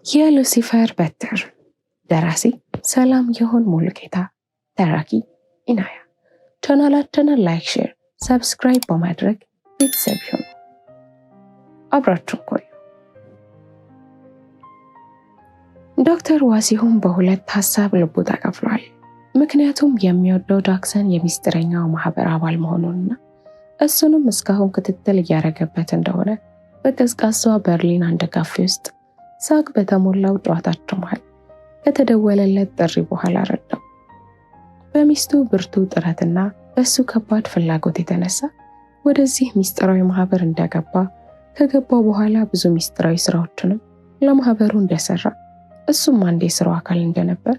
የሉሲፈር በትር ደራሲ ሰላም ይሁን ሙሉጌታ፣ ተራኪ ኢናያ። ቻናላችንን ላይክ፣ ሼር፣ ሰብስክራይብ በማድረግ ቤተሰብ ይሁኑ። አብራችሁን ቆዩ። ዶክተር ዋሲሁን በሁለት ሀሳብ ልቡ ተከፍሏል። ምክንያቱም የሚወደው ጃክሰን የሚስጥረኛው ማህበር አባል መሆኑንና እሱንም እስካሁን ክትትል እያደረገበት እንደሆነ በቀዝቃዛ በርሊን አንድ ካፌ ውስጥ ሳቅ በተሞላው ጨዋታቸው መሃል ከተደወለለት ጥሪ በኋላ ረዳው። በሚስቱ ብርቱ ጥረትና በሱ ከባድ ፍላጎት የተነሳ ወደዚህ ሚስጥራዊ ማህበር እንደገባ፣ ከገባው በኋላ ብዙ ሚስጥራዊ ስራዎችንም ለማህበሩ እንደሰራ፣ እሱም አንድ የስራው አካል እንደነበር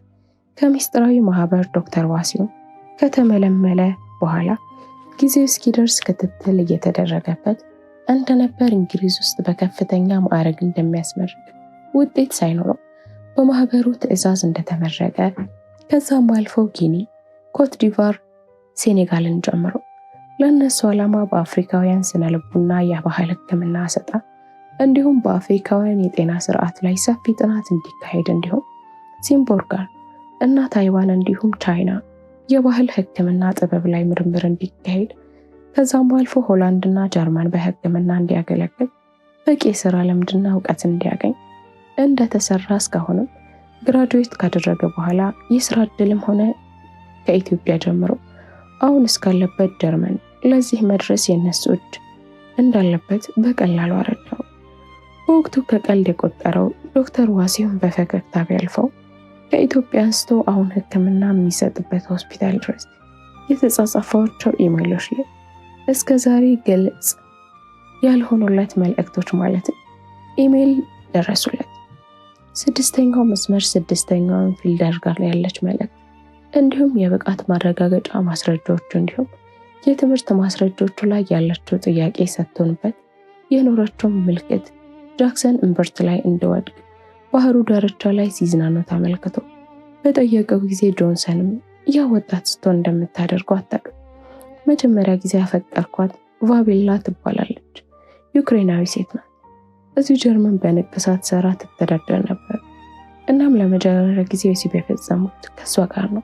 ከሚስጥራዊ ማህበር ዶክተር ዋሲሁን ከተመለመለ በኋላ ጊዜው እስኪደርስ ክትትል እየተደረገበት እንደነበር፣ እንግሊዝ ውስጥ በከፍተኛ ማዕረግ እንደሚያስመርቅ ውጤት ሳይኖረው በማህበሩ ትዕዛዝ እንደተመረቀ፣ ከዛም አልፎ ጊኒ፣ ኮት ዲቫር፣ ሴኔጋልን ጨምሮ ለእነሱ ዓላማ በአፍሪካውያን ስነልቡና የባህል ሕክምና አሰጣ እንዲሁም በአፍሪካውያን የጤና ስርዓት ላይ ሰፊ ጥናት እንዲካሄድ እንዲሁም ሲምቦርጋን እና ታይዋን እንዲሁም ቻይና የባህል ሕክምና ጥበብ ላይ ምርምር እንዲካሄድ፣ ከዛም አልፎ ሆላንድና ጀርመን በሕክምና እንዲያገለግል በቂ የሥራ ልምድና እውቀት እንዲያገኝ እንደተሰራ፣ እስካሁንም ግራጁዌት ካደረገ በኋላ የሥራ ዕድልም ሆነ ከኢትዮጵያ ጀምሮ አሁን እስካለበት ጀርመን ለዚህ መድረስ የነሱ እጅ እንዳለበት በቀላሉ አረዳው። በወቅቱ ከቀልድ የቆጠረው ዶክተር ዋሲሁን በፈገግታ ቢያልፈው ከኢትዮጵያ አንስቶ አሁን ሕክምና የሚሰጥበት ሆስፒታል ድረስ የተጻጻፋቸው ኢሜይሎች ላይ እስከ ዛሬ ግልጽ ያልሆኑለት መልእክቶች ማለትም ኢሜይል ደረሱለት። ስድስተኛው መስመር ስድስተኛውን ፊልደር ጋር ያለች መልእክት እንዲሁም የብቃት ማረጋገጫ ማስረጃዎቹ እንዲሁም የትምህርት ማስረጃዎቹ ላይ ያለችው ጥያቄ ሰጥቶንበት የኖረችው ምልክት ጃክሰን እምብርት ላይ እንደወድቅ ባህሩ ዳርቻ ላይ ሲዝናኑ ተመልክቶ በጠየቀው ጊዜ ጆንሰንም ያ ወጣት ስትሆን እንደምታደርገው አታውቅም። መጀመሪያ ጊዜ ያፈቀርኳት ቫቤላ ትባላለች። ዩክሬናዊ ሴት ናት። እዚሁ ጀርመን በንቅሳት ስራ ትተዳደር ነበር። እናም ለመጀመሪያ ጊዜ ወሲብ የፈጸሙት ከሷ ጋር ነው።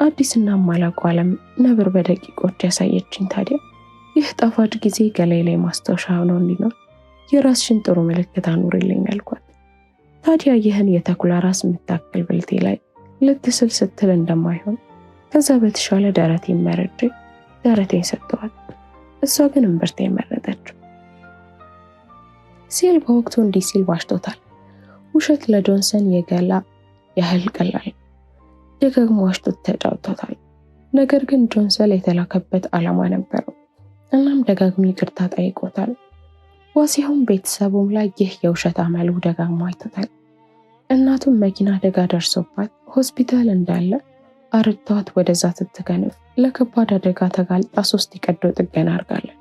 አዲስና ማላውቀው ዓለም ነብር በደቂቆች ያሳየችኝ። ታዲያ ይህ ጣፋጭ ጊዜ ገላይ ላይ ማስታወሻ ሆኖ እንዲኖር የራስሽን ጥሩ ምልክት አኑርልኝ አልኳት። ታዲያ ይህን የተኩላ ራስ የምታክል ብልቴ ላይ ልትስል ስትል እንደማይሆን ከዛ በተሻለ ደረቴን መርጬ ደረቴን ሰጥተዋት፣ እሷ ግን እምብርቴን መረጠችው ሲል በወቅቱ እንዲህ ሲል ዋሽቶታል። ውሸት ለጆንሰን የገላ ያህል ቀላል፣ ደጋግሞ ዋሽቶት ተጫውቶታል። ነገር ግን ጆንሰን የተላከበት ዓላማ ነበረው። እናም ደጋግሞ ይቅርታ ጠይቆታል። ዋሲሁን ቤተሰቡም ላይ ይህ የውሸት አመሉ ደጋግሞ አይቶታል። እናቱም መኪና አደጋ ደርሶባት ሆስፒታል እንዳለ አርቷት ወደዛ ስትከንፍ ለከባድ አደጋ ተጋልጣ 3 የቀዶ ጥገና አድርጋለች።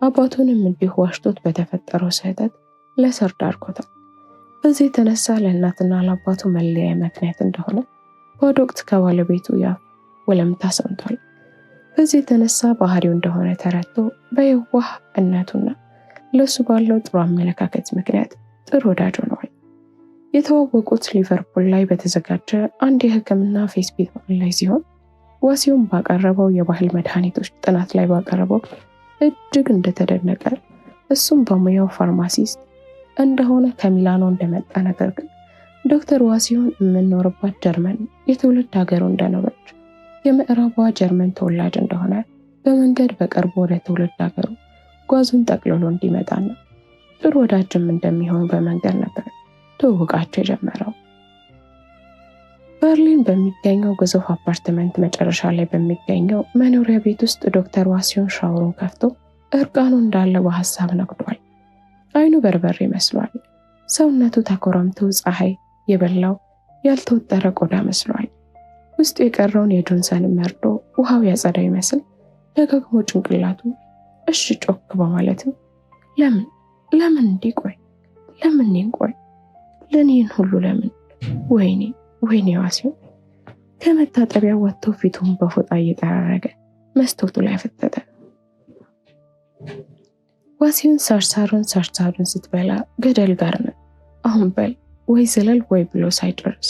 አባቱንም እንዲሁ ዋሽቶት በተፈጠረው ስህተት ለእስር ዳርጎታል። በዚህ የተነሳ ለእናትና ለአባቱ መለያ ምክንያት እንደሆነ በአንድ ወቅት ከባለቤቱ ያፍ ወለምታ ሰምቷል። በዚህ የተነሳ ባህሪው እንደሆነ ተረድቶ በየዋህ እነቱና ለሱ ባለው ጥሩ አመለካከት ምክንያት ጥሩ ወዳጅ ሆነዋል። የተዋወቁት ሊቨርፑል ላይ በተዘጋጀ አንድ የሕክምና ፌስቲቫል ላይ ሲሆን ዋሲሁን ባቀረበው የባህል መድኃኒቶች ጥናት ላይ ባቀረበው እጅግ እንደተደነቀ፣ እሱም በሙያው ፋርማሲስት እንደሆነ ከሚላኖ እንደመጣ፣ ነገር ግን ዶክተር ዋሲሁን የምንኖርባት ጀርመን የትውልድ ሀገሩ እንደኖረች የምዕራቧ ጀርመን ተወላጅ እንደሆነ በመንገድ በቅርቡ ወደ ትውልድ ሀገሩ ጓዙን ጠቅልሎ እንዲመጣና ጥሩ ወዳጅም እንደሚሆን በመንገድ ነበር ትውውቃቸው የጀመረው። በርሊን በሚገኘው ግዙፍ አፓርትመንት መጨረሻ ላይ በሚገኘው መኖሪያ ቤት ውስጥ ዶክተር ዋሲሁን ሻወሩን ከፍቶ እርቃኑ እንዳለ በሐሳብ ነግዷል። አይኑ በርበሬ መስሏል። ሰውነቱ ተኮራምቶ ፀሐይ የበላው ያልተወጠረ ቆዳ መስሏል። ውስጡ የቀረውን የጆንሰን መርዶ ውሃው ያጸዳ ይመስል ደጋግሞ ጭንቅላቱ እሺ ጮክ በማለትም ለምን እንዲቆይ ለምን እንቆይ ለኔን ሁሉ ለምን ወይኔ ዋሲሁን ከመታጠቢያ ወጥቶ ፊቱን በፎጣ እየጠራረገ መስታወቱ ላይ አፈጠጠ። ዋሲሁን ሳርሳሩን ስትበላ ገደል ጋር ነው። አሁን በል ወይ ዝለል ወይ ብሎ ሳይጨርስ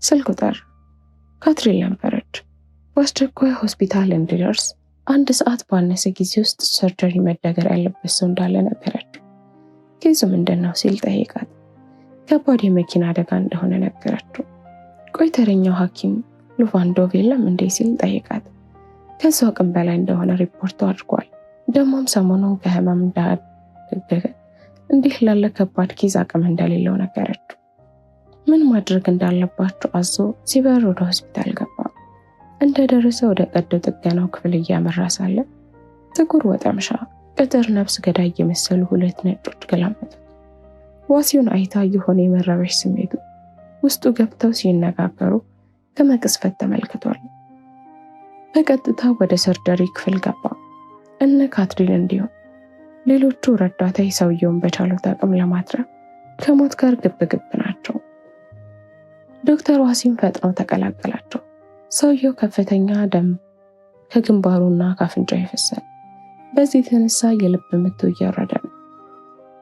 ስልኩ ጠራ። ካትሪን ነበረች። በአስቸኳይ ሆስፒታል እንዲደርስ 1 ሰዓት ባነሰ ጊዜ ውስጥ ሰርጀሪ መደረግ ያለበት ሰው እንዳለ ነገረችው። ኬዙ ምንድነው ሲል ጠየቃት። ከባድ የመኪና አደጋ እንደሆነ ነገረችው። ቆይ ተረኛው ሐኪም ሉቫንዶቭ የለም እንዴ ሲል ጠየቃት። ከሱ አቅም በላይ እንደሆነ ሪፖርቱ አድርጓል። ደግሞም ሰሞኑን ከህመም እንዳገገ እንዲህ ላለ ከባድ ኬዝ አቅም እንደሌለው ነገረችው። ምን ማድረግ እንዳለባቸው አዞ ሲበር ወደ ሆስፒታል ገባ። እንደደረሰ ወደ ቀዶ ጥገናው ክፍል እያመራ ሳለ ጥቁር ወጠምሻ ቅጥር ነፍስ ገዳይ የመሰሉ 2 ነጮች ገላመጡት። ዋሲውን አይታ የሆነ የመረበሽ ስሜቱ ውስጡ ገብተው ሲነጋገሩ ከመቅስፈት ተመልክቷል። በቀጥታ ወደ ሰርጀሪ ክፍል ገባ። እነ ካትሪን እንዲሁም ሌሎቹ ረዳታ ሰውየውን በቻሉት አቅም ለማትረፍ ከሞት ጋር ግብግብ ናቸው። ዶክተር ዋሲም ፈጥነው ተቀላቀላቸው። ሰውየው ከፍተኛ ደም ከግንባሩና ከአፍንጫው ይፈሳል። በዚህ የተነሳ የልብ ምቱ እየወረደ ነው።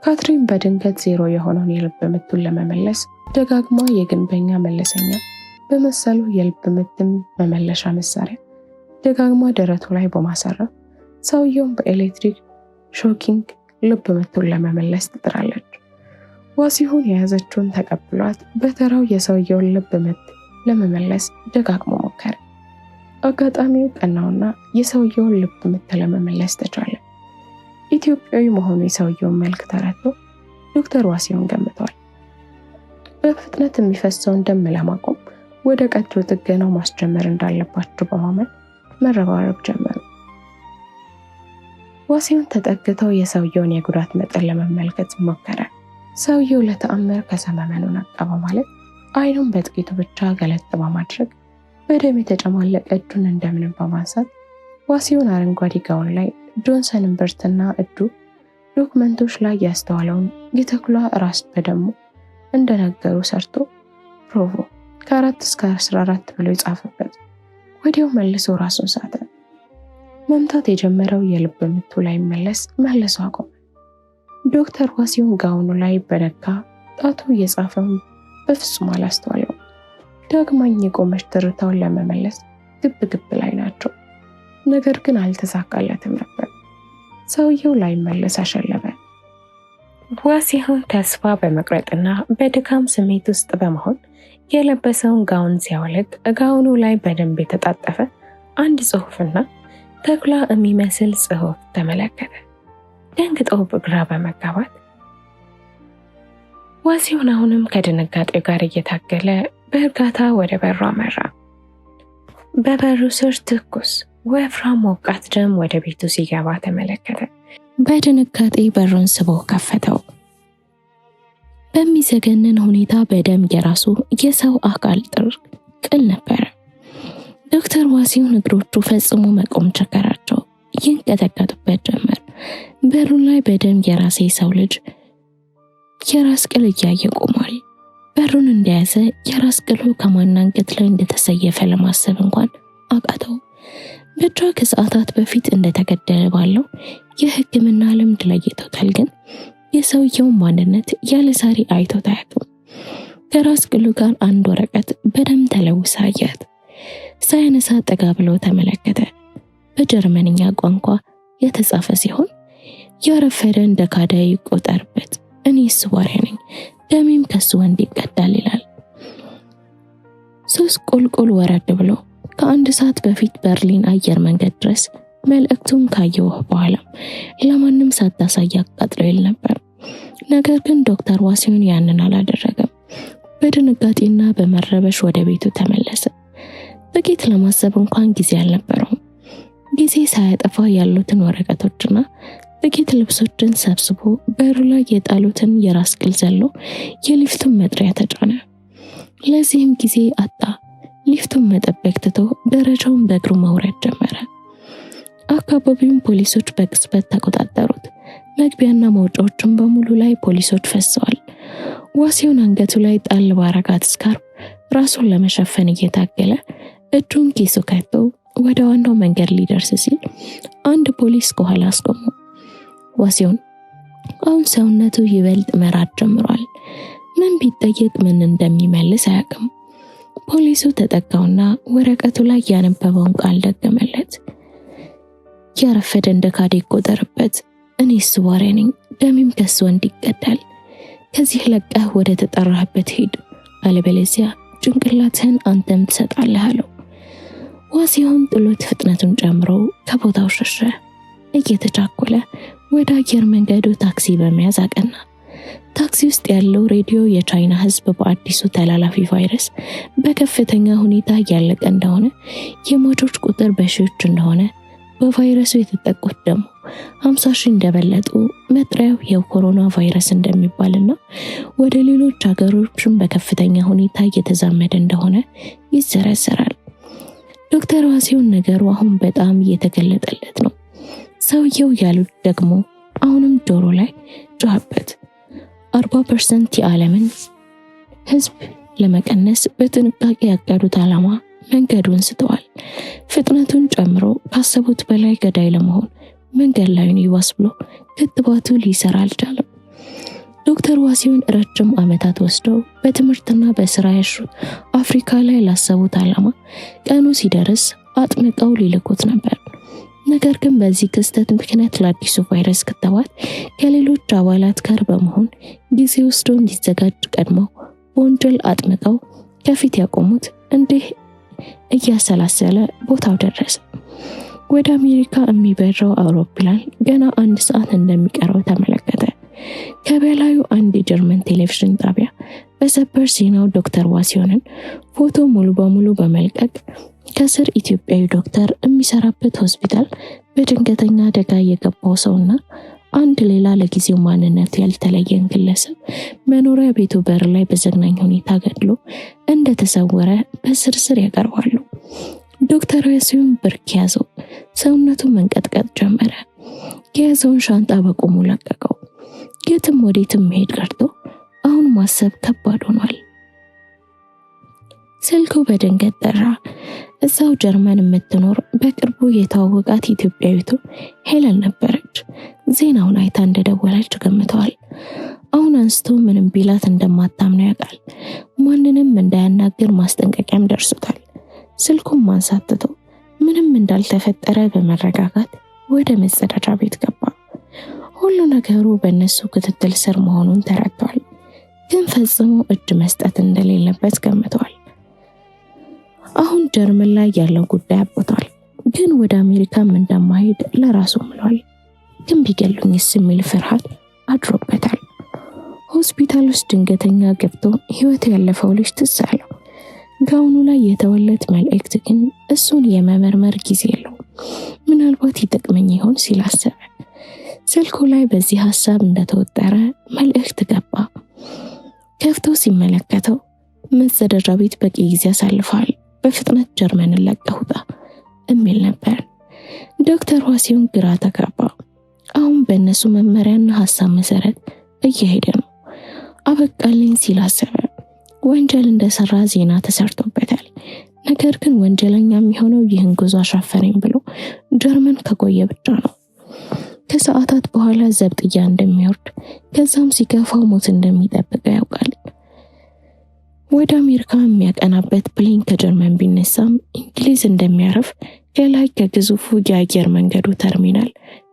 ካትሪን በድንገት 0 የሆነውን የልብ ምቱን ለመመለስ ደጋግማ የግንበኛ መለሰኛ በመሰሉ የልብ ምት መመለሻ መሳሪያ ደጋግማ ደረቱ ላይ በማሰረፍ ሰውየውን በኤሌክትሪክ ሾኪንግ ልብ ምቱን ለመመለስ ትጥራለች። ዋሲሁን የያዘችውን ተቀብሏት በተራው የሰውየውን ልብ ምት ለመመለስ ደጋግሞ ሞከረ። አጋጣሚው ቀናውና የሰውየውን ልብ ምት ለመመለስ ተቻለ። ኢትዮጵያዊ መሆኑ የሰውየውን መልክ ተረድቶ ዶክተር ዋሲሁን ገምቷል። በፍጥነት የሚፈሰውን ደም ለማቆም ወደ ቀዶ ጥገናው ማስጀመር እንዳለባቸው በማመን መረባረብ ጀመሩ። ዋሲሁን ተጠግተው የሰውየውን የጉዳት መጠን ለመመልከት ሞከረ። ሰውየው ለተአምር ከሰመመኑ ነቃ በማለት አይኑን በጥቂቱ ብቻ ገለጥ በማድረግ በደም የተጨማለቀ እጁን እንደምንም በማንሳት ዋሲሁን አረንጓዴ ጋውን ላይ ጆንሰን እምብርትና እጁ ዶክመንቶች ላይ ያስተዋለውን የተኩላ ራስ በደሙ እንደነገሩ ሰርቶ ፕሮቮ ከ4 እስከ 14 ብሎ ይጻፈበት። ወዲያው መልሶ ራሱን ሳተ። መምታት የጀመረው የልብ ምቱ ላይ መልሶ አቆመ። ዶክተር ዋሲሁን ጋውኑ ላይ በነካ ጣቱ እየጻፈውን በፍጹም አላስተዋለው። ዳግማኝ የቆመች ትርታውን ለመመለስ ግብ ላይ ናቸው። ነገር ግን አልተሳካለትም ነበር። ሰውየው ላይ መለስ አሸለበ። ዋሲሁን ተስፋ በመቁረጥና በድካም ስሜት ውስጥ በመሆን የለበሰውን ጋውን ሲያወልቅ ጋውኑ ላይ በደንብ የተጣጠፈ አንድ ጽሑፍና ተኩላ የሚመስል ጽሑፍ ተመለከተ። ደንግጦ በግራ በመጋባት ዋሲሁን አሁንም ከድንጋጤው ጋር እየታገለ በእርጋታ ወደ በሩ አመራ። በበሩ ስር ትኩስ ወፍራም ሞቃት ደም ወደ ቤቱ ሲገባ ተመለከተ። በድንጋጤ በሩን ስቦ ከፈተው። በሚዘገንን ሁኔታ በደም የራሱ የሰው አካል ቅል ነበረ። ዶክተር ዋሲሁን እግሮቹ ፈጽሞ መቆም ቸገራቸው። ይንቀጠቀጡበት ጀመር። በሩ ላይ በደም የራሴ ሰው ልጅ የራስ ቅል እያየ ቆሟል። በሩን እንደያዘ የራስ ቅሉ ከማን አንገት ላይ እንደተሰየፈ ለማሰብ እንኳን አቃተው። ብቻ ከሰዓታት በፊት እንደተገደለ ባለው የሕክምና ልምድ ለይቶታል። ግን የሰውየውን ማንነት ያለ ዛሬ አይቶት አያውቅም። ከራስ ቅሉ ጋር አንድ ወረቀት በደም ተለውሳ አያት። ሳያነሳ ጠጋ ብሎ ተመለከተ። በጀርመንኛ ቋንቋ የተጻፈ ሲሆን ያረፈደ እንደ ካዳ ይቆጠርበት፣ እኔ ስዋሪ ነኝ፣ ደሜም ከሱ ወንድ ይቀዳል ይላል። 3 ቁልቁል ወረድ ብሎ ከ1 ሰዓት በፊት በርሊን አየር መንገድ ድረስ መልእክቱን ካየው በኋላ ለማንም ሳታሳይ አቃጥሎ ይል ነበር። ነገር ግን ዶክተር ዋሲሁን ያንን አላደረገም። በድንጋጤና በመረበሽ ወደ ቤቱ ተመለሰ። ጥቂት ለማሰብ እንኳን ጊዜ አልነበረውም። ጊዜ ሳያጠፋ ያሉትን ወረቀቶችና ጥቂት ልብሶችን ሰብስቦ በሩ ላይ የጣሉትን የራስ ቅል ዘሎ የሊፍቱን መጥሪያ ተጫነ። ለዚህም ጊዜ አጣ። ሊፍቱን መጠበቅ ትቶ ደረጃውን በእግሩ መውረድ ጀመረ። አካባቢውን ፖሊሶች በቅጽበት ተቆጣጠሩት። መግቢያና መውጫዎችን በሙሉ ላይ ፖሊሶች ፈሰዋል። ዋሲሁን አንገቱ ላይ ጣል ባረጋት ስካርፕ ራሱን ለመሸፈን እየታገለ እጁን ኪሱ ከቶ ወደ ዋናው መንገድ ሊደርስ ሲል አንድ ፖሊስ ከኋላ አስቆመው። ዋሲሁን አሁን ሰውነቱ ይበልጥ መራድ ጀምሯል። ምን ቢጠየቅ ምን እንደሚመልስ አያውቅም። ፖሊሱ ተጠጋውና ወረቀቱ ላይ ያነበበውን ቃል ደገመለት። ያረፈደ እንደ ካዴ ይቆጠርበት። እኔ ስዋሬ ነኝ፣ ደሜም ከሱ እንዲቀዳል። ከዚህ ለቀህ ወደ ተጠራህበት ሂድ፣ አለበለዚያ ጭንቅላትህን አንተም ትሰጣለህ አለው። ዋሲሁን ጥሎት ፍጥነቱን ጨምሮ ከቦታው ሸሸ። እየተቻኮለ ወደ አየር መንገዱ ታክሲ በመያዝ አቀና። ታክሲ ውስጥ ያለው ሬዲዮ የቻይና ሕዝብ በአዲሱ ተላላፊ ቫይረስ በከፍተኛ ሁኔታ እያለቀ እንደሆነ፣ የሟቾች ቁጥር በሺዎች እንደሆነ፣ በቫይረሱ የተጠቁት ደግሞ 50 ሺህ እንደበለጡ፣ መጥሪያው የኮሮና ቫይረስ እንደሚባልና ወደ ሌሎች ሀገሮችም በከፍተኛ ሁኔታ እየተዛመደ እንደሆነ ይዘረዘራል። ዶክተር ዋሲሁን ነገሩ አሁን በጣም እየተገለጠለት ነው። ሰውየው ያሉት ደግሞ አሁንም ጆሮ ላይ ጮኸበት። 40% የዓለምን ህዝብ ለመቀነስ በጥንቃቄ ያቀዱት ዓላማ መንገዱን ስተዋል። ፍጥነቱን ጨምሮ ካሰቡት በላይ ገዳይ ለመሆን መንገድ ላይ ነው ይዋስ ብሎ ክትባቱ ሊሰራ አልቻለም። ዶክተር ዋሲሁን ረጅም ዓመታት ወስደው በትምህርትና በስራ ያሹት አፍሪካ ላይ ላሰቡት ዓላማ ቀኑ ሲደርስ አጥምቀው ሊልኩት ነበር። ነገር ግን በዚህ ክስተት ምክንያት ለአዲሱ ቫይረስ ክትባት ከሌሎች አባላት ጋር በመሆን ጊዜ ወስዶ እንዲዘጋጅ ቀድመው በወንጀል አጥምቀው ከፊት ያቆሙት እንዲህ እያሰላሰለ ቦታው ደረሰ። ወደ አሜሪካ የሚበረው አውሮፕላን ገና 1 ሰዓት እንደሚቀረው ተመለከተ። ከበላዩ አንድ የጀርመን ቴሌቪዥን ጣቢያ በሰበር ዜናው ዶክተር ዋሲሁንን ፎቶ ሙሉ በሙሉ በመልቀቅ ከስር ኢትዮጵያዊ ዶክተር የሚሰራበት ሆስፒታል በድንገተኛ አደጋ የገባው ሰውና አንድ ሌላ ለጊዜው ማንነቱ ያልተለየን ግለሰብ መኖሪያ ቤቱ በር ላይ በዘግናኝ ሁኔታ ገድሎ እንደተሰወረ በስርስር ያቀርባሉ። ዶክተር ዋሲሁን ብርክ ያዘው። ሰውነቱ መንቀጥቀጥ ጀመረ። የያዘውን ሻንጣ በቆሙ ለቀቀው። የትም ወዴትም መሄድ ቀርቶ አሁን ማሰብ ከባድ ሆኗል። ስልኩ በድንገት ጠራ። እዛው ጀርመን የምትኖር በቅርቡ የተዋወቃት ኢትዮጵያዊቱ ሄለን ነበረች። ዜናውን አይታ እንደደወለች ገምተዋል። አሁን አንስቶ ምንም ቢላት እንደማታምነው ያውቃል። ማንንም እንዳያናግር ማስጠንቀቂያም ደርሶታል። ስልኩን ማንሳት ትቶ ምንም እንዳልተፈጠረ በመረጋጋት ወደ መጸዳጃ ቤት ገባ። ሁሉ ነገሩ በእነሱ ክትትል ስር መሆኑን ተረድቷል። ግን ፈጽሞ እጅ መስጠት እንደሌለበት ገምተዋል። አሁን ጀርመን ላይ ያለው ጉዳይ አብቅቷል። ግን ወደ አሜሪካም እንደማይሄድ ለራሱ ምሏል። ግን ቢገሉኝስ የሚል ፍርሃት አድሮበታል። ሆስፒታል ውስጥ ድንገተኛ ገብቶ ህይወቱ ያለፈው ልጅ ትዝ አለው። ጋውኑ ላይ የተወለት መልእክት ግን እሱን የመመርመር ጊዜ የለው። ምናልባት ይጠቅመኝ ይሆን ሲል አሰበ። ስልኩ ላይ በዚህ ሐሳብ እንደተወጠረ መልእክት ገባ። ከፍቶ ሲመለከተው መጸዳጃ ቤት በቂ ጊዜ አሳልፈዋል፣ በፍጥነት ጀርመንን ለቀህ ውጣ የሚል ነበር። ዶክተር ዋሲሁን ግራ ተጋባ። አሁን በእነሱ መመሪያና ሐሳብ መሰረት እየሄደ ነው። አበቃልኝ ሲል አሰበ። ወንጀል እንደሰራ ዜና ተሰርቶበታል። ነገር ግን ወንጀለኛ የሚሆነው ይህን ጉዞ አሻፈረኝ ብሎ ጀርመን ከቆየ ብቻ ነው። ከሰዓታት በኋላ ዘብጥያ እንደሚወርድ ከዛም ሲገፋው ሞት እንደሚጠብቀው ያውቃል። ወደ አሜሪካ የሚያቀናበት ፕሌን ከጀርመን ቢነሳም እንግሊዝ እንደሚያርፍ ከላይ ከግዙፉ የአየር መንገዱ ተርሚናል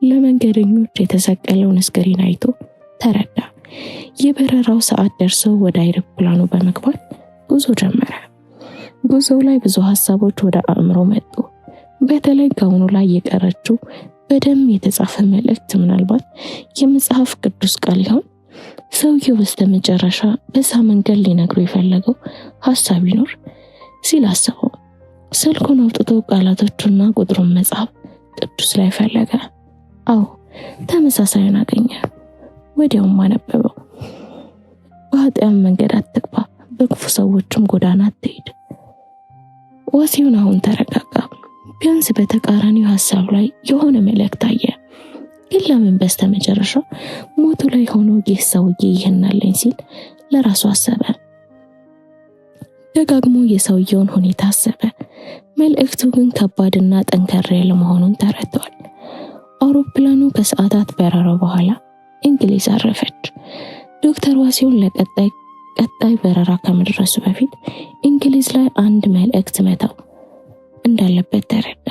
ለመንገደኞች የተሰቀለውን ስክሪን አይቶ ተረዳ። የበረራው ሰዓት ደርሶ ወደ አይሮፕላኑ በመግባት ጉዞ ጀመረ። ጉዞው ላይ ብዙ ሐሳቦች ወደ አእምሮ መጡ። በተለይ ጋውኑ ላይ የቀረችው በደም የተጻፈ መልእክት ምናልባት የመጽሐፍ ቅዱስ ቃል ይሆን? ሰውየው በስተመጨረሻ በዛ መንገድ ሊነግሩ የፈለገው ሐሳብ ይኖር ሲል አሰበው። ስልኩን አውጥቶ ቃላቶቹና ቁጥሩን መጽሐፍ ቅዱስ ላይ ፈለገ። አዎ ተመሳሳዩን አገኘ። ወዲያውም አነበበው። በኃጢአን መንገድ አትግባ፣ በክፉ ሰዎችም ጎዳና አትሄድ። ዋሲሁን አሁን ተረጋጋ። ቢያንስ በተቃራኒው ሐሳብ ላይ የሆነ መልእክት አየ። ግን ለምን በስተመጨረሻ ሞቱ ላይ ሆኖ ይህ ሰውዬ ይህን አለኝ ሲል ለራሱ አሰበ። ደጋግሞ የሰውየውን ሁኔታ አሰበ። መልእክቱ ግን ከባድና ጠንከር ያለ መሆኑን ተረድቷል። አውሮፕላኑ ከሰዓታት በረራ በኋላ እንግሊዝ አረፈች። ዶክተር ዋሲሁን ለቀጣይ ቀጣይ በረራ ከመድረሱ በፊት እንግሊዝ ላይ አንድ መልእክት መተው እንዳለበት ተረዳ።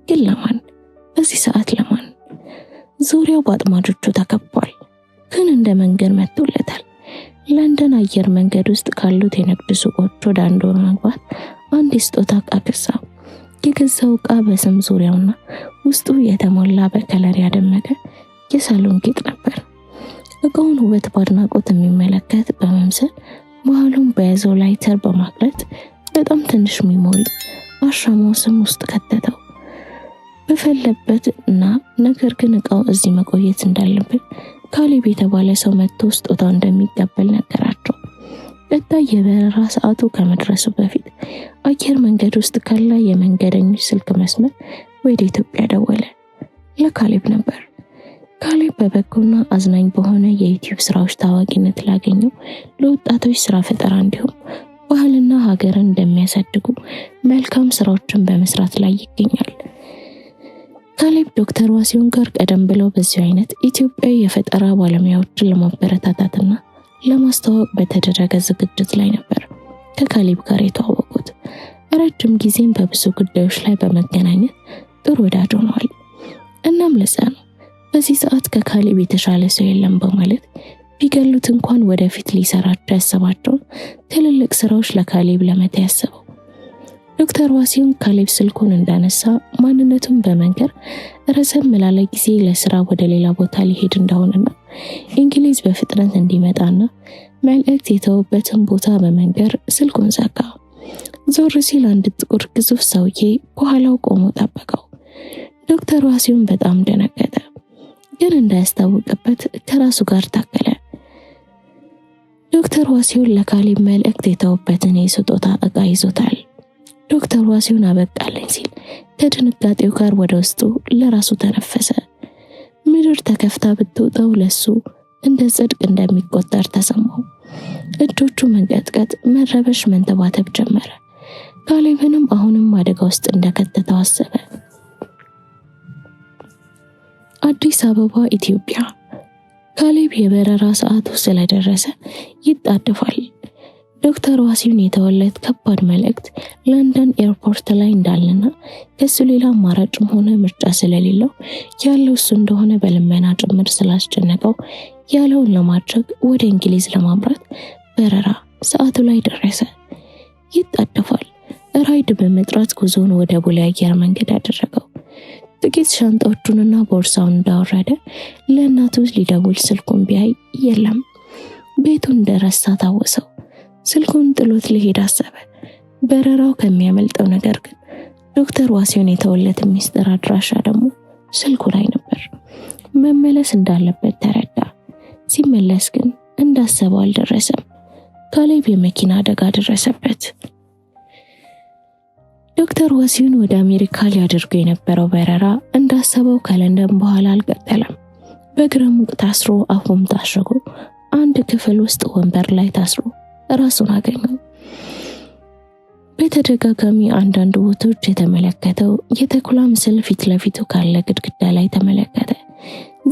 ግን ለማን? በዚህ ሰዓት ለማን? ዙሪያው በአጥማጆቹ ተከቧል። ግን እንደ መንገድ መጥቶለታል። ለንደን አየር መንገድ ውስጥ ካሉት የንግድ ሱቆች ወደ አንዱ በመግባት አንድ የስጦታ ዕቃ ገዛ። የገዛው ዕቃ በስም ዙሪያውና ውስጡ የተሞላ በከለር ያደመቀ የሳሎን ጌጥ ነበር። ዕቃውን ውበት በአድናቆት የሚመለከት በመምሰል መሃሉን በያዘው ላይተር በማቅለጥ በጣም ትንሽ ሚሞሪ አሻማው ስም ውስጥ ከተተው። በፈለበት እና ነገር ግን ዕቃው እዚህ መቆየት እንዳለበት ካሌብ የተባለ ሰው መጥቶ ስጦታው እንደሚቀበል ነገራቸው። ቀጣይ የበረራ ሰዓቱ ከመድረሱ በፊት አየር መንገድ ውስጥ ካለ የመንገደኞች ስልክ መስመር ወደ ኢትዮጵያ ደወለ። ለካሌብ ነበር። ካሌብ በበጎና አዝናኝ በሆነ የዩቲዩብ ስራዎች ታዋቂነት ላገኘው ለወጣቶች ስራ ፈጠራ እንዲሁም ባህልና ሀገርን እንደሚያሳድጉ መልካም ስራዎችን በመስራት ላይ ይገኛል። ካሌብ ዶክተር ዋሲሁን ጋር ቀደም ብለው በዚህ አይነት ኢትዮጵያዊ የፈጠራ ባለሙያዎችን ለማበረታታትና ለማስተዋወቅ በተደረገ ዝግጅት ላይ ነበር ከካሌብ ጋር የተዋወቁት። ረጅም ጊዜም በብዙ ጉዳዮች ላይ በመገናኘት ጥሩ ወዳጅ ሆነዋል። እናም ለዛ ነው በዚህ ሰዓት ከካሌብ የተሻለ ሰው የለም በማለት ቢገሉት እንኳን ወደፊት ሊሰራቸው ያሰባቸውን ትልልቅ ስራዎች ለካሌብ ለመተ ያሰበው። ዶክተር ዋሲሁን ካሌብ ስልኩን እንዳነሳ ማንነቱን በመንገር ረዘም ላለ ጊዜ ለስራ ወደ ሌላ ቦታ ሊሄድ እንደሆነና እንግሊዝ በፍጥነት እንዲመጣና መልእክት የተወበትን ቦታ በመንገር ስልኩን ዘጋ። ዞር ሲል አንድ ጥቁር ግዙፍ ሰውዬ ከኋላው ቆሞ ጠበቀው። ዶክተር ዋሲሁን በጣም ደነገጠ፣ ግን እንዳያስታውቅበት ከራሱ ጋር ታገለ። ዶክተር ዋሲሁን ለካሌብ መልእክት የተወበትን የስጦታ ዕቃ ይዞታል። ዶክተር ዋሲሁን አበቃለኝ ሲል ከድንጋጤው ጋር ወደ ውስጡ ለራሱ ተነፈሰ። ምድር ተከፍታ ብትወጣው ለሱ እንደ ጽድቅ እንደሚቆጠር ተሰማው። እጆቹ መንቀጥቀጥ፣ መረበሽ፣ መንተባተብ ጀመረ። ካሌብንም አሁንም አደጋ ውስጥ እንደከተተው አሰበ። አዲስ አበባ ኢትዮጵያ። ካሌብ የበረራ ሰዓቱ ስለደረሰ ይጣደፋል። ዶክተር ዋሲሁን የተወለት ከባድ መልእክት ለንደን ኤርፖርት ላይ እንዳለና ከሱ ሌላ አማራጭም ሆነ ምርጫ ስለሌለው ያለው እሱ እንደሆነ በልመና ጭምር ስላስጨነቀው ያለውን ለማድረግ ወደ እንግሊዝ ለማምራት በረራ ሰዓቱ ላይ ደረሰ። ይጣደፋል። ራይድ በመጥራት ጉዞውን ወደ ቦሌ አየር መንገድ አደረገው። ጥቂት ሻንጣዎቹንና ቦርሳውን እንዳወረደ ለእናቱ ሊደውል ስልኩን ቢያይ የለም። ቤቱን እንደረሳ ታወሰው። ስልኩን ጥሎት ሊሄድ አሰበ። በረራው ከሚያመልጠው ነገር ግን ዶክተር ዋሲሁን የተወለት ሚስጥር አድራሻ ደግሞ ስልኩ ላይ ነበር። መመለስ እንዳለበት ተረዳ። ሲመለስ ግን እንዳሰበው አልደረሰም። ካሌብ የመኪና አደጋ ደረሰበት። ዶክተር ዋሲሁን ወደ አሜሪካ ሊያደርገው የነበረው በረራ እንዳሰበው ከለንደን በኋላ አልቀጠለም። በእግረ ሙቅ ታስሮ አፉም ታሽጎ አንድ ክፍል ውስጥ ወንበር ላይ ታስሮ ራሱን አገኘው። በተደጋጋሚ አንዳንድ ቦታዎች የተመለከተው የተኩላ ምስል ፊት ለፊቱ ካለ ግድግዳ ላይ ተመለከተ።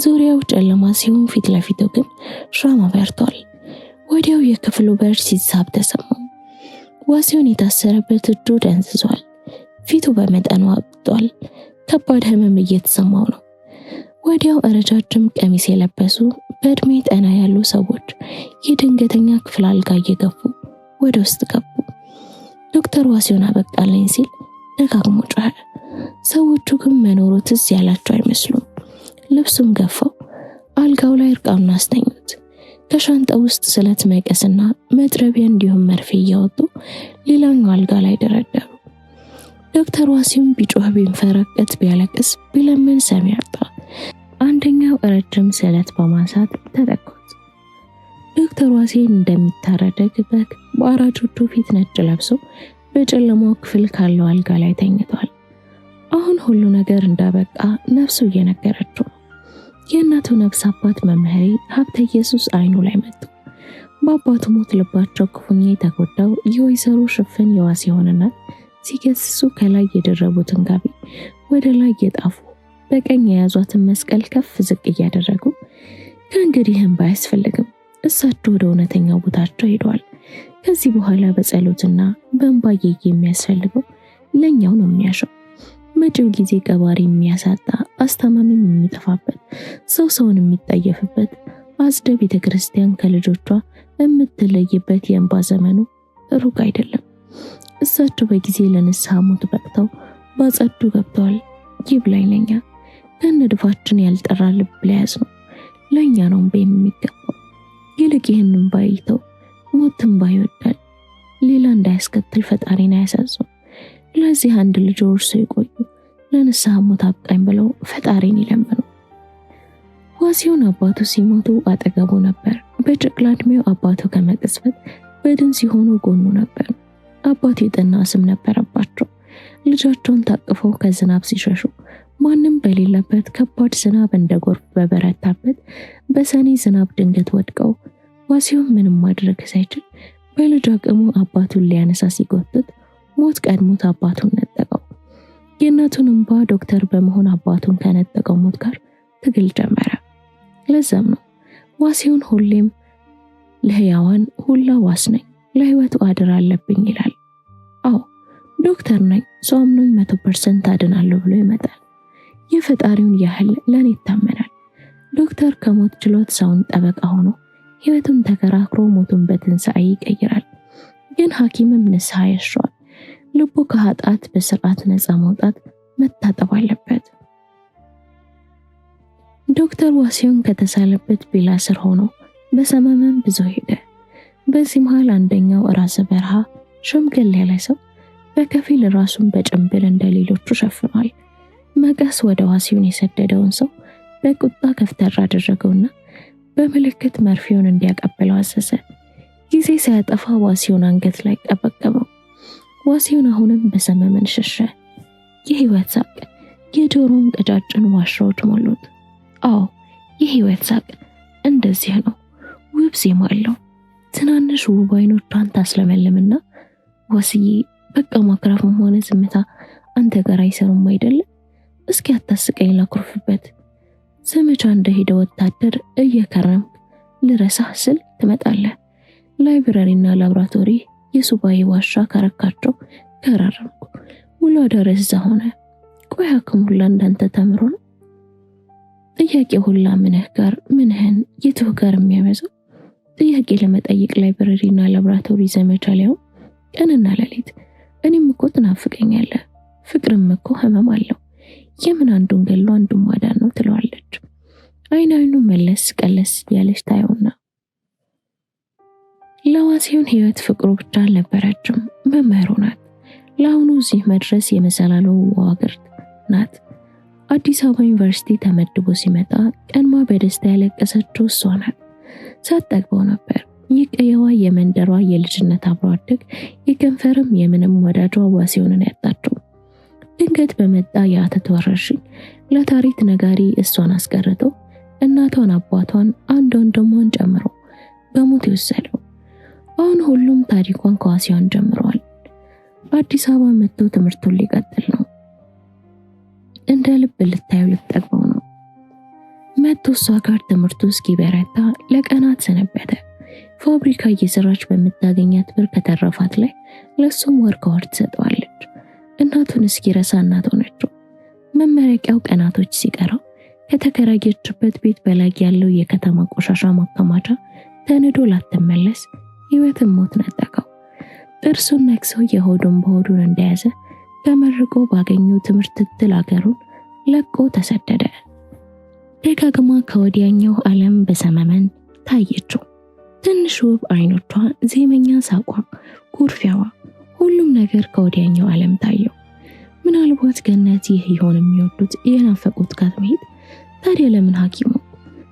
ዙሪያው ጨለማ ሲሆን ፊት ለፊቱ ግን ሻማ በርቷል። ወዲያው የክፍሉ በር ሲሳብ ተሰማው። ዋሲሁን የታሰረበት እጁ ደንዝዟል። ፊቱ በመጠኑ አብጧል። ከባድ ህመም እየተሰማው ነው። ወዲያው ረጃጅም ቀሚስ የለበሱ በእድሜ ጠና ያሉ ሰዎች የድንገተኛ ክፍል አልጋ እየገፉ ወደ ውስጥ ገቡ። ዶክተር ዋሲሁን አበቃለኝ ሲል ደጋግሞ ጮኸ። ሰዎቹ ግን መኖሩ ትዝ ያላቸው አይመስሉም። ልብሱን ገፋው። አልጋው ላይ እርቃኑን አስተኙት። ከሻንጣው ውስጥ ስለት መቀስና መጥረቢያ እንዲሁም መርፌ እያወጡ ሌላኛው አልጋ ላይ ደረደሩ። ዶክተር ዋሲሁን ቢጮህ ቢንፈረቀጥ ቢያለቅስ ቢለምን ሰሚ አጣ። አንደኛው ረጅም ስለት በማንሳት ተጠቁት። ዶክተር ዋሲሁን እንደሚታረድ በግ በአራጆቹ ፊት ነጭ ለብሶ በጨለማው ክፍል ካለው አልጋ ላይ ተኝቷል። አሁን ሁሉ ነገር እንዳበቃ ነፍሱ እየነገረችው ነው። የእናቱ ነፍስ አባት መምህሬ ሀብተ ኢየሱስ አይኑ ላይ መጡ። በአባቱ ሞት ልባቸው ክፉኛ የተጎዳው የወይዘሮ ሽፍን የዋሲሁን እናት ሲገስሱ ከላይ የደረቡትን ጋቢ ወደ ላይ የጣፉ በቀኝ የያዟትን መስቀል ከፍ ዝቅ እያደረጉ ከእንግዲህም ባያስፈልግም እሳቸው ወደ እውነተኛው ቦታቸው ሄደዋል። ከዚህ በኋላ በጸሎትና በእንባ የሚያስፈልገው ለኛው ነው የሚያሻው። መጪው ጊዜ ቀባሪ የሚያሳጣ፣ አስተማሚም የሚጠፋበት፣ ሰውን የሚጠየፍበት፣ አጽደ ቤተክርስቲያን ከልጆቿ የምትለይበት የእንባ ዘመኑ ሩቅ አይደለም። እሳቸው በጊዜ ለንስሐ ሞት በቅተው ባጸዱ ገብተዋል። ይብላኝ ለኛ ከነድፋችን ያልጠራ ልብ ለያዝ ነው ለኛ ነው የሚገባው። ይልቅ ይህንን ባይተው ሞትን ባይወዳል ሌላ እንዳያስከትል ፈጣሪን አያሳዝኑ። ለዚህ አንድ ልጅ ወርሶ ይቆዩ፣ ለንስሐ ሞት አብቃኝ ብለው ፈጣሪን ይለምኑ። ዋሲሁን አባቱ ሲሞቱ አጠገቡ ነበር። በጨቅላ ዕድሜው አባቱ ከመቅጽበት በድን ሲሆኑ ጎኑ ነበር። አባቱ የጠና ስም ነበረባቸው። ልጃቸውን ታቅፈው ከዝናብ ሲሸሹ ማንም በሌለበት ከባድ ዝናብ እንደ ጎርፍ በበረታበት በሰኔ ዝናብ ድንገት ወድቀው ዋሲሁን ምንም ማድረግ ሳይችል በልጅ አቅሙ አባቱን ሊያነሳ ሲጎትት ሞት ቀድሞት አባቱን ነጠቀው። የእናቱን እንባ ዶክተር በመሆን አባቱን ከነጠቀው ሞት ጋር ትግል ጀመረ። ለዛም ነው ዋሲሁን ሁሌም ለሕያዋን ሁላ ዋስ ነኝ፣ ለሕይወቱ አደራ አለብኝ ይላል። አዎ ዶክተር ነኝ፣ ሰው አምኖኝ 100% አድናለሁ ብሎ ይመጣል። የፈጣሪውን ያህል ለኔ ይታመናል። ዶክተር ከሞት ችሎት ሰውን ጠበቃ ሆኖ ሕይወቱን ተከራክሮ ሞቱን በትንሣኤ ይቀይራል። ግን ሐኪምም ንስሐ ያሻዋል። ልቡ ከኃጢአት በስርዓት ነፃ መውጣት መታጠብ አለበት። ዶክተር ዋሲሁን ከተሳለበት ቢላ ስር ሆኖ በሰመመን ብዙ ሄደ። በዚህ መሃል አንደኛው ራሰ በረሃ ሸምገል ያለ ሰው በከፊል ራሱን በጭንብል እንደሌሎቹ ሸፍኗል። መቀስ ወደ ዋሲሁን የሰደደውን ሰው በቁጣ ከፍተር አደረገውና በምልክት መርፌውን እንዲያቀብለው አዘዘ። ጊዜ ሳያጠፋ ዋሲሁን አንገት ላይ ቀበቀበው። ዋሲሁን አሁንም በሰመመን ሸሸ። የህይወት ሳቅ የጆሮውን ቀጫጭን ዋሻዎች ሞሉት። አዎ የህይወት ሳቅ እንደዚህ ነው። ውብ ዜማ አለው። ትናንሽ ውብ አይኖቿን ታስለመልምና ዋስዬ በቃ ማክራፍም ሆነ ዝምታ አንተ ጋር አይሰሩም አይደለም? እስኪ አታስቀኝ ላኩርፍበት። ዘመቻ እንደሄደ ወታደር እየከረምክ ልረሳህ ስል ትመጣለህ። ላይብረሪና ላብራቶሪ የሱባኤ ዋሻ ከረካቸው ከራረምኩ። ውሎ አዳር እዛ ሆነ። ቆይ ሐኪም ሁላ እንዳንተ ተምሮ ነው? ጥያቄ ሁላ ምንህን የትህ ጋር የሚያመዘው? ጥያቄ ለመጠየቅ ላይብረሪና ላብራቶሪ ዘመቻ ሊያው ቀንና ሌሊት። እኔም እኮ ትናፍቀኛለህ። ፍቅርም እኮ ህመም አለው። የምን አንዱን ገሎ አንዱን ማዳን ነው ትለዋለች። አይኑ መለስ ቀለስ ያለች ታየውና ለዋሲሁን ህይወት ፍቅሩ ብቻ አልነበረችም፣ መምህሩ ናት። ለአሁኑ እዚህ መድረስ የመሰላሉ ዋግርት ናት። አዲስ አበባ ዩኒቨርሲቲ ተመድቦ ሲመጣ ቀድማ በደስታ ያለቀሰችው እሷ ናት። ሳትጠግበው ነበር የቀየዋ የመንደሯ የልጅነት አብሮ አደግ የከንፈርም የምንም ወዳጇ ዋሲሁንን ያጣችው። ድንገት በመጣ የአተት ወረርሽኝ ለታሪክ ነጋሪ እሷን አስቀርተው እናቷን አባቷን አንድ ወንድሟን ጨምሮ በሞት ይወሰደው። አሁን ሁሉም ታሪኳን ከዋሲሁን ጀምረዋል። አዲስ አበባ መጥቶ ትምህርቱን ሊቀጥል ነው። እንደ ልብ ልታየው ልትጠግበው ነው። መጥቶ እሷ ጋር ትምህርቱ እስኪበረታ ለቀናት ሰነበተ። ፋብሪካ እየሰራች በምታገኛት ብር ከተረፋት ላይ ለሱም ወር ከወር ትሰጠዋለች። እናቱን እስኪረሳ እናት ሆነችው። መመረቂያው ቀናቶች ሲቀረው ከተከራየችበት ቤት በላይ ያለው የከተማ ቆሻሻ ማከማቻ ተንዶ ላትመለስ ህይወትን ሞት ነጠቀው። ጥርሱን ነክሰው የሆዱን በሆዱን እንደያዘ ተመርቆ ባገኘው ትምህርት እድል አገሩን ለቆ ተሰደደ። ደጋግማ ከወዲያኛው ዓለም በሰመመን ታየችው። ትንሽ ውብ አይኖቿ፣ ዜመኛ ሳቋ፣ ኩርፊያዋ፣ ሁሉም ነገር ከወዲያኛው ዓለም ታየው። ምናልባት ገነት ይህ ይሆን የሚወዱት የናፈቁት ጋር መሄድ። ታዲያ ለምን ሐኪሙ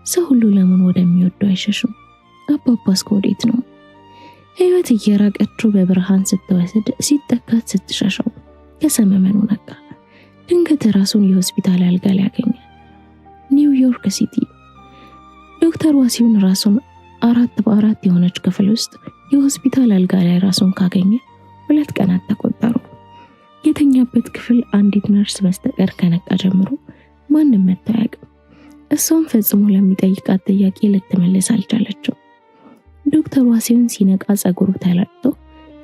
ሰው ሁሉ ለምን ወደሚወደው አይሸሽም? አባባስ ከወዴት ነው? ህይወት እየራቀችው በብርሃን ስትወስድ ሲጠጋት ስትሸሸው ከሰመመኑ ነቃ። ድንገት ራሱን የሆስፒታል አልጋ ላይ ያገኘ። ኒውዮርክ ሲቲ። ዶክተር ዋሲሁን ራሱን 4x4 የሆነች ክፍል ውስጥ የሆስፒታል አልጋ ላይ ራሱን ካገኘ 2 ቀናት ተቆጠሩ። የተኛበት ክፍል አንዲት ነርስ በስተቀር ከነቃ ጀምሮ ማንም መጥቶ አያውቅም። እሷም ፈጽሞ ለሚጠይቃት ጥያቄ ልትመልስ አልቻለችም። ዶክተር ዋሲሁን ሲነቃ ጸጉሩ ተላጭቶ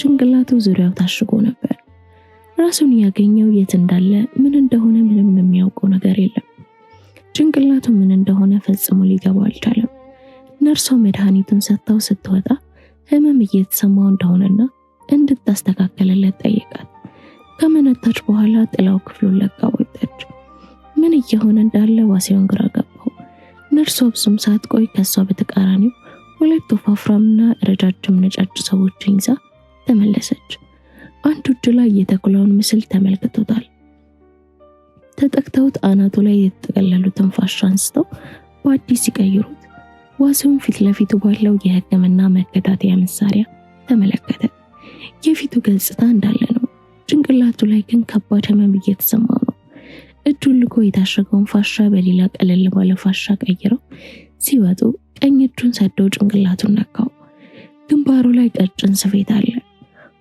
ጭንቅላቱ ዙሪያው ታሽጎ ነበር። ራሱን ያገኘው የት እንዳለ ምን እንደሆነ ምንም የሚያውቀው ነገር የለም። ጭንቅላቱ ምን እንደሆነ ፈጽሞ ሊገባው አልቻለም። ነርሷ መድኃኒቱን ሰጥታው ስትወጣ ህመም እየተሰማው እንደሆነና እንድታስተካከለለት ጠየቃት። ከመነታች በኋላ ጥላው ክፍሉን ለቃ ወጣች። ምን እየሆነ እንዳለ ዋሲሁን ግራ ገባው። ነርሷ ብዙም ሳትቆይ ከሷ በተቃራኒው ሁለት ወፋፍራምና ረጃጅም ነጫጭ ሰዎችን ይዛ ተመለሰች። አንዱ እጁ ላይ የተኩላውን ምስል ተመልክቶታል። ተጠቅተውት አናቱ ላይ የተጠቀለሉትን ፋሻ አንስተው በአዲስ ሲቀይሩት ዋሲሁን ፊት ለፊቱ ባለው የህክምና መከታተያ መሳሪያ ተመለከተ። የፊቱ ገጽታ እንዳለ ነው። ጭንቅላቱ ላይ ግን ከባድ ህመም እየተሰማው ነው። እጁን ልኮ የታሸገውን ፋሻ በሌላ ቀለል ባለ ፋሻ ቀይረው ሲወጡ ቀኝ እጁን ሰደው ጭንቅላቱን ነካው። ግንባሩ ላይ ቀጭን ስፌት አለ።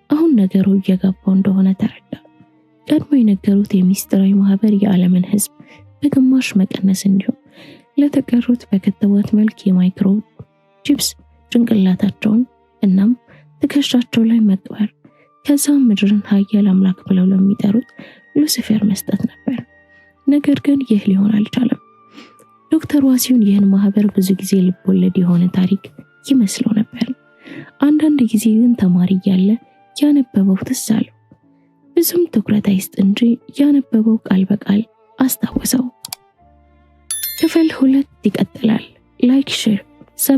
አሁን ነገሩ እየገባው እንደሆነ ተረዳ። ቀድሞ የነገሩት የሚስጥራዊ ማህበር የዓለምን ህዝብ በግማሽ መቀነስ እንዲሁም ለተቀሩት በክትባት መልክ የማይክሮ ቺፕስ ጭንቅላታቸውን እናም ትከሻቸው ላይ መቅበር ከዛም ምድርን ኃያል አምላክ ብለው ለሚጠሩት ሉሲፈር መስጠት ነበር። ነገር ግን ይህ ሊሆን አልቻለም። ዶክተር ዋሲሁን ይህን ማህበር ብዙ ጊዜ ልቦለድ የሆነ ታሪክ ይመስለው ነበር። አንዳንድ ጊዜ ግን ተማሪ እያለ ያነበበው ትዝ አለው። ብዙም ትኩረት አይስጥ እንጂ ያነበበው ቃል በቃል አስታወሰው። ክፍል 2 ይቀጥላል። ላይክ ሼር